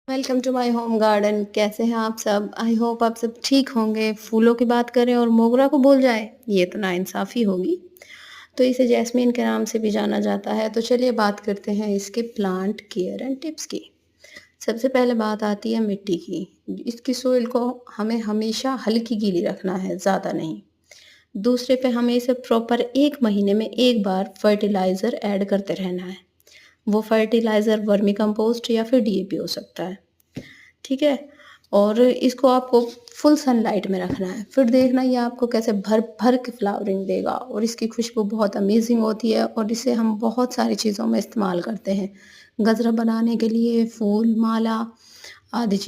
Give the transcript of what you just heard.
Welcome to my home garden. कैसे हैं आप सब? आई होप आप सब ठीक होंगे। फूलों की बात करें और मोगरा को भूल जाए, ये तो नाइंसाफ़ी होगी। तो इसे जैस्मीन के नाम से भी जाना जाता है। तो चलिए बात करते हैं इसके प्लांट केयर एंड टिप्स की। सबसे पहले बात आती है मिट्टी की। इसकी सोइल को हमें हमेशा हल्की गीली रखना है, ज़्यादा नहीं। दूसरे पे हमें इसे प्रॉपर 1 महीने में 1 बार फर्टिलाइज़र ऐड करते रहना है। वो फर्टिलाइज़र वर्मी कंपोस्ट या फिर डीएपी हो सकता है। ठीक है? और इसको आपको फुल सनलाइट में रखना है। फिर देखना ये आपको कैसे भर-भर के फ्लावरिंग देगा और इसकी खुशबू बहुत अमेज़िंग होती है और इसे हम बहुत सारी चीज़ों में इस्तेमाल करते हैं। गजरा बनाने के लिए, फूल, माला आदि चीज़